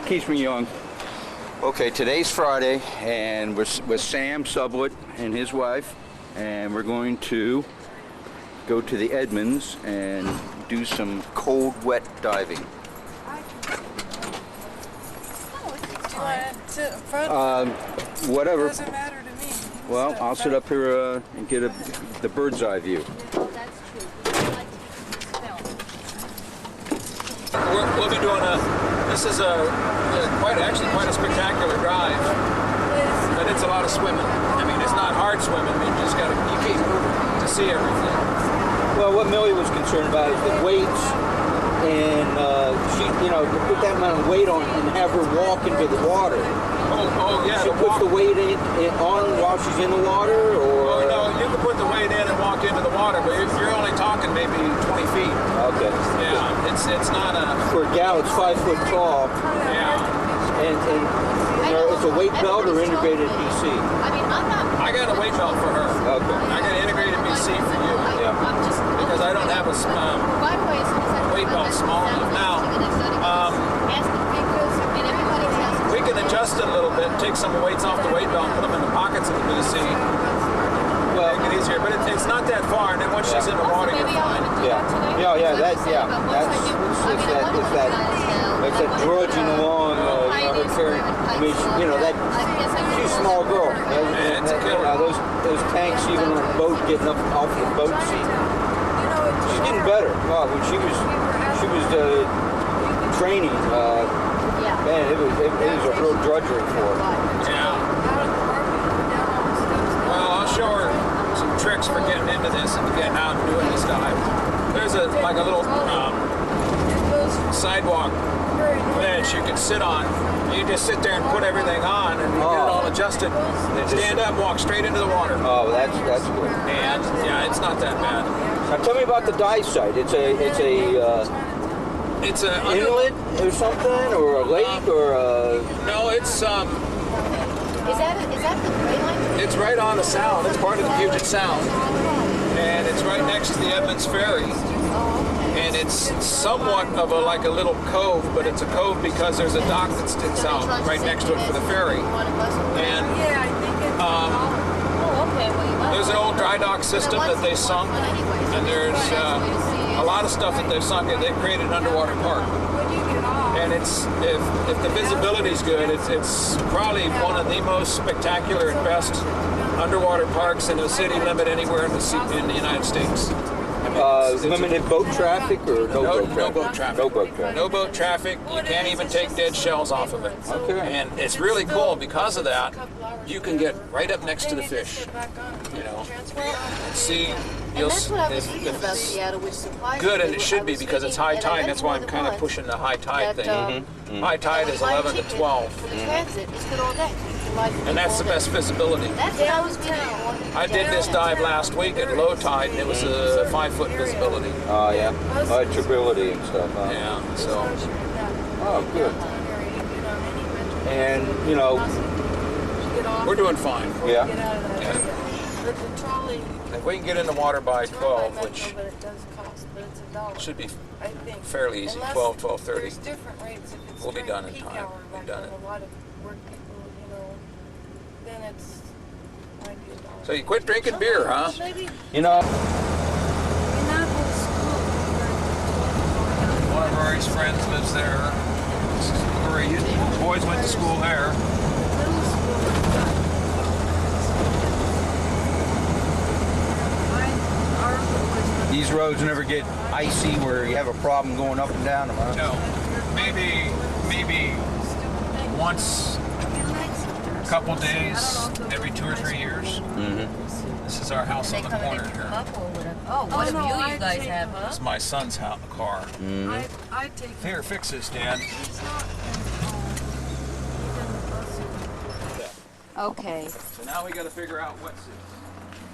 Keeps me young. Okay, today's Friday, and we're with Sam Sublett and his wife, and we're going to go to the Edmunds and do some cold, wet diving. Whatever. Doesn't matter to me. Well, I'll sit up here and get the bird's eye view. We'll be doing this is quite a spectacular dive, but it's a lot of swimming. I mean, it's not hard swimming. You keep moving to see everything. Well, what Millie was concerned about is the weights, and she, to put that amount of weight on and have her walk into the water. Oh yeah. She puts the weight on while she's in the water, or? Oh no, you can put the weight in and walk into the water, but you're only talking maybe 20 feet. Okay. Yeah, it's not a. For a gal, it's 5 foot tall. Yeah. And it's a weight belt or integrated BC. I got a weight belt for her. Okay. I got an integrated BC for you. Yeah. Because I don't have a weight belt small enough now. We can adjust it a little bit, take some weights off the weight belt, put them in the pockets of the BC. Well, make it easier, but it's not that far. And then once she's in the water, you're fine. It's that drudging along, her carrying. I mean, she's a small girl. Those tanks, even on a boat, getting up off the boat seat. She's getting better. When she was training, man, it was a real drudgery for her. Yeah. Well, I'll show her some tricks for getting into this and getting out and doing this dive. There's a little sidewalk bench you can sit on. You just sit there and put everything on and get it all adjusted. Stand up, walk straight into the water. Oh, that's good. And yeah, it's not that bad. Now tell me about the dive site. It's a inlet or something, or a lake, or a... No, it's Is that the Gray Line? It's right on the Sound. It's part of the Puget Sound, and it's right next to the Edmunds Ferry. And it's somewhat of a little cove, but it's a cove because there's a dock that sticks out right next to it for the ferry. And there's an old dry dock system that they sunk, and there's a lot of stuff that they've sunk. They've created an underwater park. And it's if the visibility's good, it's probably one of the most spectacular and best underwater parks in a city limit anywhere in the United States. Limited boat traffic or no boat traffic? No boat traffic. No boat traffic. No boat traffic. You can't even take dead shells off of it. Okay. And it's really cool because of that. You can get right up next to the fish. And see. That's what I was reading about Seattle, which surprised me. Good, and it should be because it's high tide. That's why I'm kind of pushing the high tide thing. High tide is 11 to 12. For the transit, it's good all day. And that's the best visibility. That's what I was reading. I did this dive last week at low tide, and it was a 5 foot visibility. Oh, yeah. Stability and stuff. Huh? Yeah, so. Oh, good. And, we're doing fine. Yeah. If we can get in the water by 12, which should be fairly easy, 12, 12:30, we'll be done in time. We've done it. So you quit drinking beer, huh? One of Rory's friends lives there. This is where his boys went to school there. These roads never get icy where you have a problem going up and down them, huh? No, maybe once a couple days every 2 or 3 years. Mm-hmm. This is our house on the corner here. Oh, what a view you guys have, huh? It's my son's car. Mm-hmm. Here, fix this, Dad. Okay. So now we got to figure out what's it.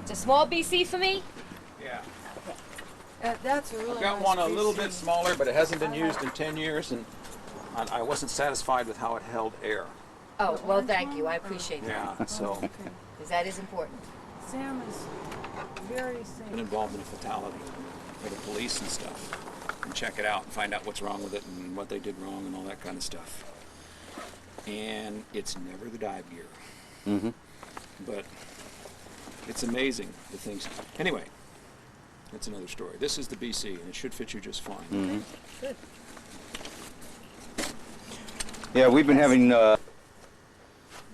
It's a small BC for me? Yeah. That's a really I've got nice one a little BC. bit smaller, but it hasn't been used in 10 years, and I wasn't satisfied with how it held air. Oh, well, thank you. I appreciate that. Yeah, so Because that is important. Sam is very safe. been involved in a fatality for the police and stuff, and check it out and find out what's wrong with it and what they did wrong and all that kind of stuff. and it's never the dive gear. Mm-hmm. But it's amazing the things. Anyway, that's another story. This is the BC, and it should fit you just fine. Mm-hmm. Good. Yeah, we've been having. They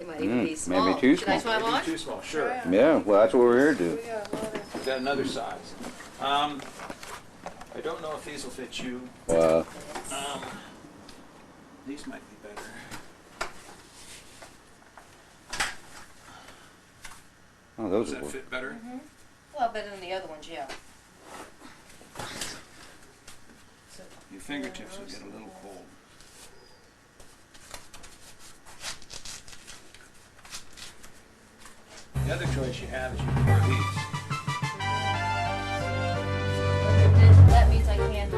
might even be small. Maybe too Should I small. swim on? Too small, sure. Yeah, well, that's what we're here to do. We got a lot of. Is that another size? I don't know if these will fit you. These might be better. Oh, those Does will that work. fit better? Mm-hmm. Well, better than the other ones, yeah. Your fingertips will get a little cold. The other choice you have is you can wear these. That means I can't,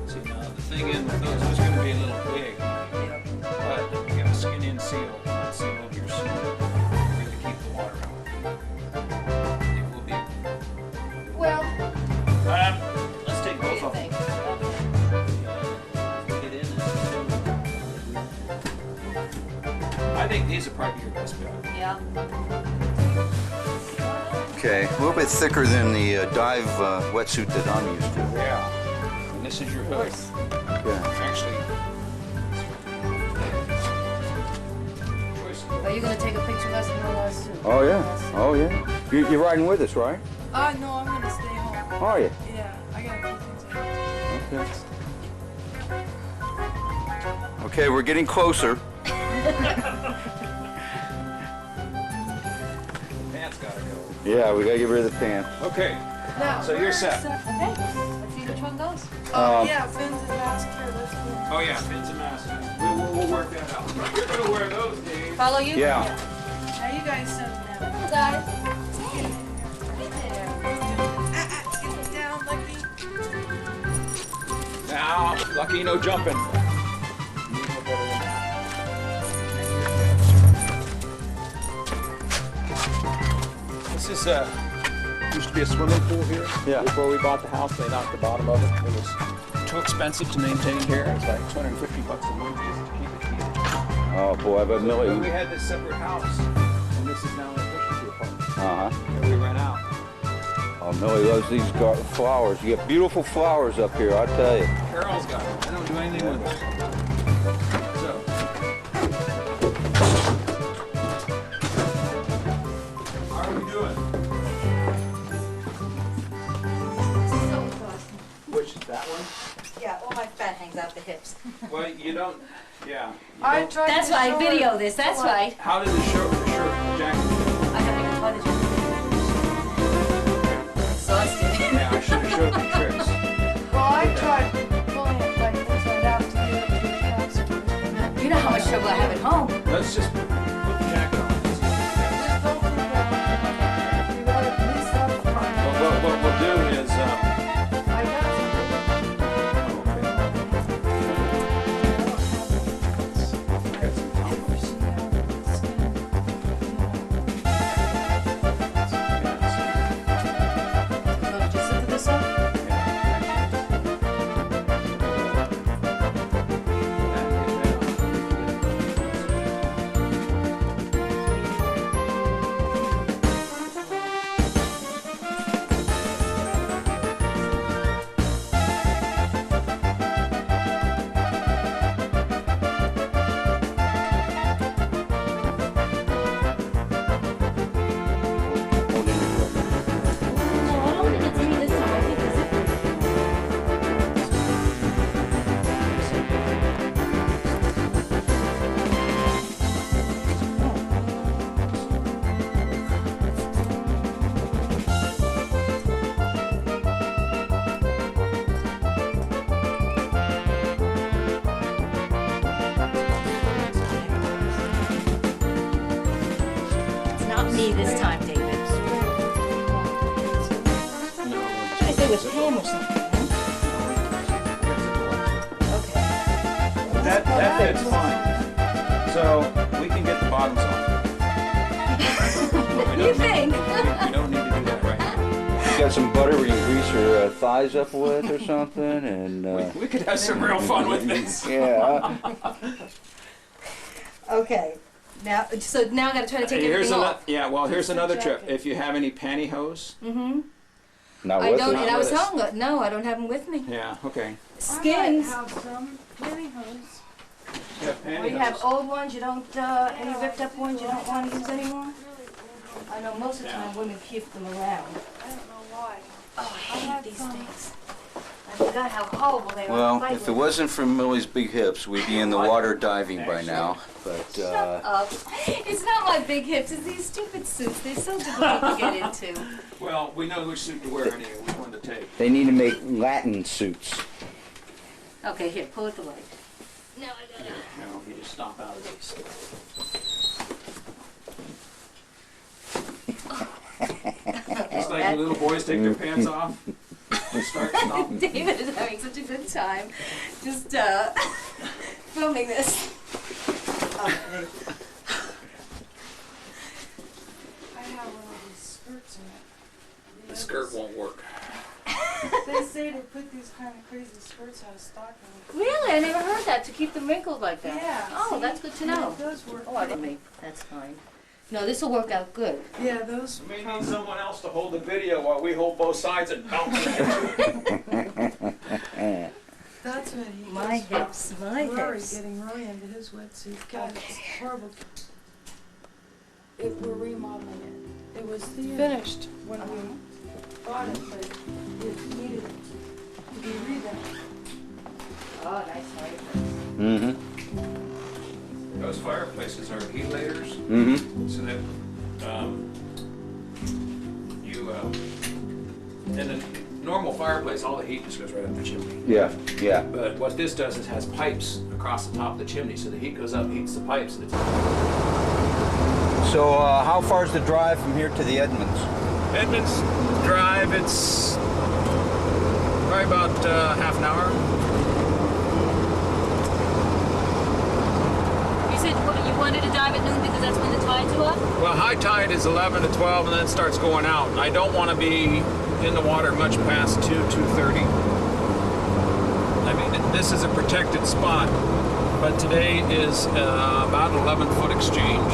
See, now the thing in with those is going to be a little big, but you have a skin-in seal over your suit, really keep the water out. It will be. well, Let's take what do both you of them. think? Get in and I think these are probably your best bet. Yeah. Okay, a little bit thicker than the dive wetsuit that I'm used to. Yeah. And this is your hood. Yeah. Actually, Are you gonna take a picture of us in the suit? Oh yeah. Oh yeah. You're riding with us, right? No, I'm gonna stay home. Are you? Yeah, I got a few things to do. Okay. Okay, we're getting closer. pants gotta go. Yeah, we gotta get rid of the pants. Okay. Now, So you're set. Okay, let's see which one goes. Yeah, Finn's is mask here. That's cool. Oh yeah, fins and masks. We'll work that out. You're gonna wear those, Dave. Follow you? Yeah. Now you guys send them down. Guys. Get down, Lucky. Now, lucky no jumping. This is used to be a swimming pool here. Yeah. Before we bought the house, they knocked the bottom of it. It was too expensive to maintain here. It's like $250 a month just to keep it heated. Oh boy, I bet Then we Millie. had this separate house, and this is now an efficiency apartment. Uh-huh. And we rent out. Oh, Millie loves these flowers. You get beautiful flowers up here, I tell you. Carol's got them. I don't do anything with them. So. How are we doing? Which, that one? Yeah, all my fat hangs out the hips. Well, you don't, yeah. I tried That's to why I show video her- this, that's why. How did the shirt jacket? I haven't even tried it. Exhausted. Yeah, I should have showed you tricks. Well, I tried pulling it like inside out to get it to the faster. You know how much trouble I have at home. Let's just put the jacket on. Just don't do that. You gotta police up front. What we'll do is, I got some. Just look at this up. No, I don't think it's me this time. I think it's It's not me this time, David. I say with Pam or something, huh? Okay. that fits fine. So we can get the bottoms off. But we You don't need- think? We don't need to do that right now. You got some butter we can grease her thighs up with or something, and We could have some real fun with this. yeah. Okay. Now, so now I got to try to take Here's everything off. Yeah, well, here's another tip. If you have any pantyhose. Mm-hmm. Not I with don't, it. and I was with us. telling her, no, I don't have them with me. Yeah, okay. Skins. I might have some pantyhose. Yeah, We have old ones you don't, any ripped up ones you don't want to use anymore. I know most of the time women keep them around. I don't know why. Oh, I hate these things. I forgot how horrible they are. Well, to fight if it with. wasn't for Millie's big hips, we'd be in the water diving by now. But Shut up. It's not my big hips, it's these stupid suits. They're so difficult to get into. Well, we know which suit to wear anyway, which one to take. they need to make Latin suits. Okay, here, pull it the light. No, I gotta. No, you just stomp out of these. Just like the little boys take their pants off. They start stomping. David is having such a good time just filming this. Okay. I have one of these skirts in it. The skirt won't work. They say they put these kind of crazy skirts out of stockings. Really? I never heard that, to keep them wrinkled like that. Yeah. Oh, see? that's good to know. Yeah, those work. Oh, I don't mean, that's fine. No, this will work out good. Yeah, those. We may need someone else to hold the video while we hold both sides and bounce it. That's what he. My goes hips, for. my Rory hips. getting Rory into his wetsuit. God, it's horrible. We're remodeling it. It was finished when we bought it, but it needed to be revamped. Oh, nice fireplace. Mm-hmm. Those fireplaces are heatlators, Mm-hmm. so that in a normal fireplace, all the heat just goes right up the chimney. Yeah, yeah. But what this does is has pipes across the top of the chimney, so the heat goes up, heats the pipes, and it's So how far is the drive from here to the Edmunds? Edmunds Drive. It's probably about half an hour. You said you wanted to dive at noon because that's when the tides are up? Well, high tide is 11 to 12, and then it starts going out. I don't want to be in the water much past 2:30. I mean, this is a protected spot, but today is about an 11-foot exchange.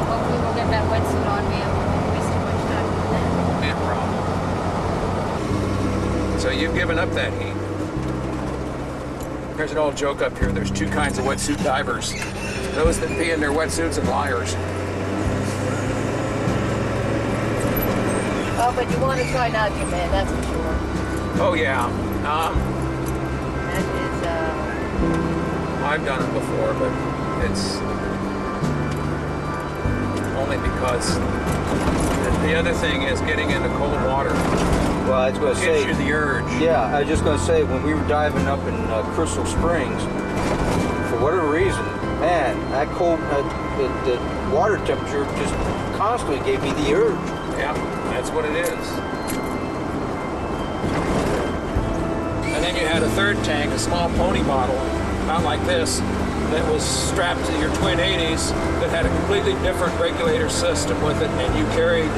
Hopefully we'll get that wetsuit on me. I won't waste too much time doing that. Be a problem. So you've given up that heat. There's an old joke up here. There's two kinds of wetsuit divers. Those that pee in their wetsuits and liars. Oh, but you want to try not to, man, that's for sure. Oh yeah. That is, I've done it before, but it's only because the other thing is getting into cold water Well, I was going to gives say. you the urge. Yeah, I was just going to say, when we were diving up in Crystal Springs, for whatever reason, man, that cold, the water temperature just constantly gave me the urge. Yeah, that's what it is. And then you had a third tank, a small pony bottle, about like this, that was strapped to your twin 80s that had a completely different regulator system with it, and you carried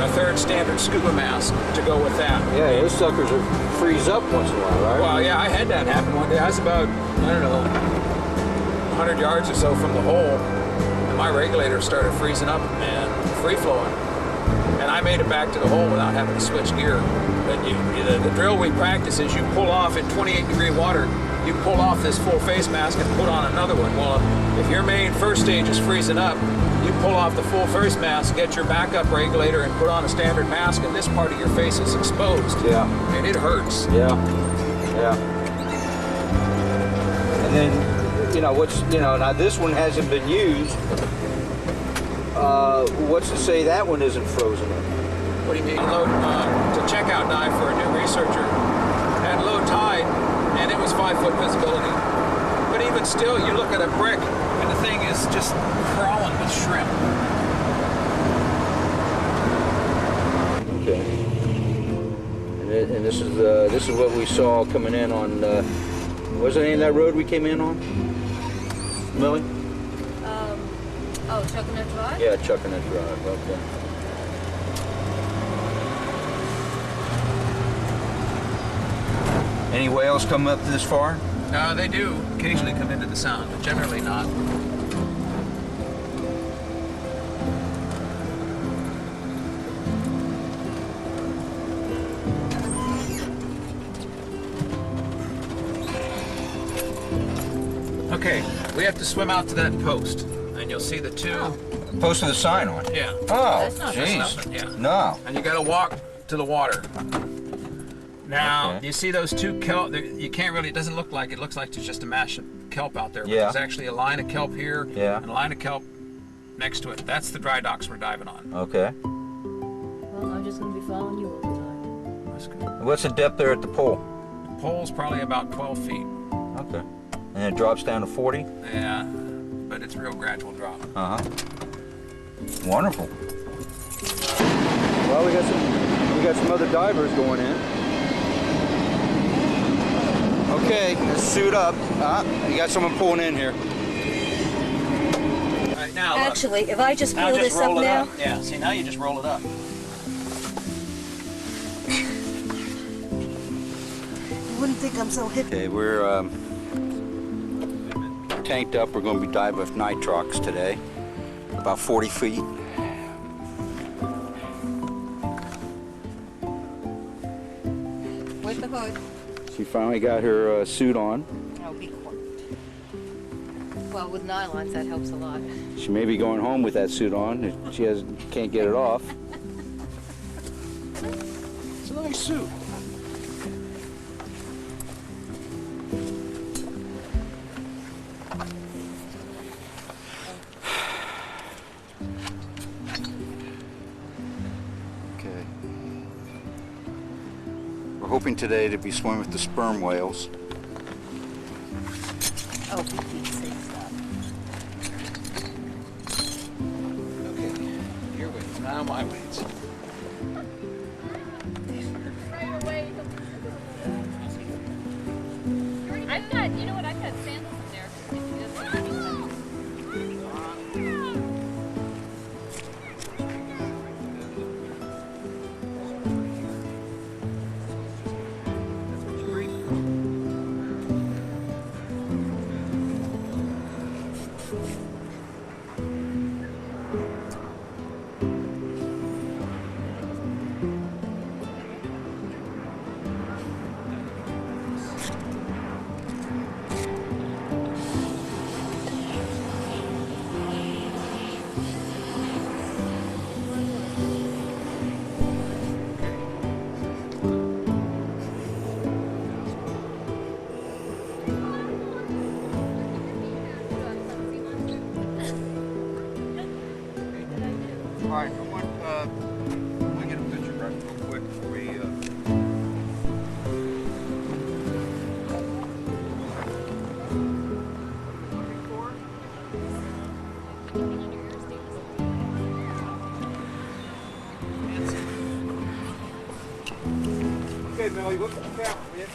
a third standard scuba mask to go with that. Yeah, those suckers are freeze up once in a while, right? Well, yeah, I had that happen one day. I was about, I don't know, 100 yards or so from the hole, and my regulator started freezing up and free flowing. And I made it back to the hole without having to switch gear. But the drill we practice is you pull off in 28-degree water, you pull off this full face mask and put on another one. Well, if your main first stage is freezing up, you pull off the full face mask, get your backup regulator, and put on a standard mask, and this part of your face is exposed. Yeah. And it hurts. Yeah. Yeah. And then, now this one hasn't been used. What's to say that one isn't frozen up? What do you mean? To checkout dive for a new researcher at low tide, and it was 5-foot visibility. But even still, you look at a brick, and the thing is just crawling with shrimp. Okay. And this is what we saw coming in on. What's the name of that road we came in on, Millie? Oh, Chuckanut Drive? Yeah, Chuckanut Drive. Okay. Any whales come up this far? They do occasionally come into the sound, but generally not. Okay, we have to swim out to that post, and you'll see the two. Post with a sign on. Yeah. Oh, That's not That's jeez. nothing, yeah. No. And you got to walk to the water. Now, Okay. you see those two kelp? You can't really. It doesn't look like it. Looks like there's just a mash of kelp out there. But Yeah. There's actually a line of kelp here. Yeah. And a line of kelp next to it. That's the dry docks we're diving on. Okay. Well, I'm just going to be following you all the time. That's good. What's the depth there at the pole? The pole's probably about 12 feet. Okay. And it drops down to 40? Yeah, but it's a real gradual drop. Uh-huh. Wonderful. Well, we got some other divers going in. Okay, let's suit up. You got someone pulling in here. All right, now look. Actually, if I just Now peel just this up roll it now. up. Yeah, see, now you just roll it up. You wouldn't think I'm so hip. Okay, we're tanked up. We're going to be diving with nitrox today. About 40 feet. With the hood. She finally got her suit on. Oh, be quiet. Well, with nylons, that helps a lot. She may be going home with that suit on. If she can't get it off. It's a nice suit. Okay. We're hoping today to be swimming with the sperm whales. Oh, for Pete's sake, stop. Okay, your weights, now my weights. I've got, you know what, I've got sandals in there. If you just want to All right, I want to get a picture right real quick before we. Okay, Millie, look at the camera, will you?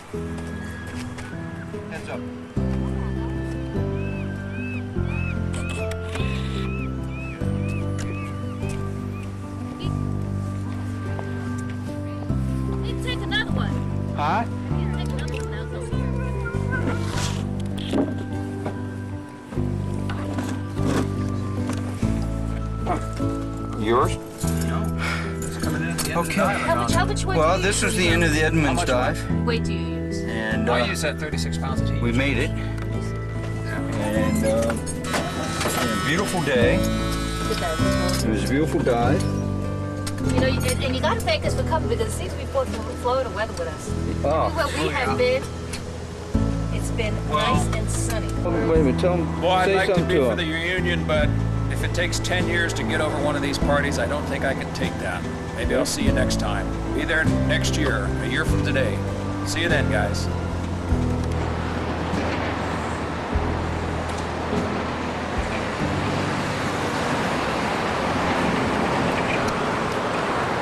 Heads up. You can take another one. Huh? You can take another one now. Yours? No, it's coming in at the end of the Okay. dive. How much weight Well, do you this was use? the end of the Edmunds much dive, weight do you use? and I use that 36 pounds of heat. we made it. And yeah, beautiful day. It was a beautiful dive. You know, and you got to thank us for coming because it seems to be Florida weather with us. Oh, Well, we have been. It's been nice and sunny. wait a minute. Tell him. Well, I'd say like to something be to for the him. reunion, but if it takes 10 years to get over one of these parties, I don't think I can take that. Maybe I'll see you next time. Be there next year, a year from today. See you then, guys.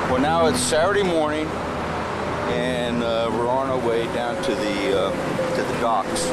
Well, now it's Saturday morning, and we're on our way down to the docks.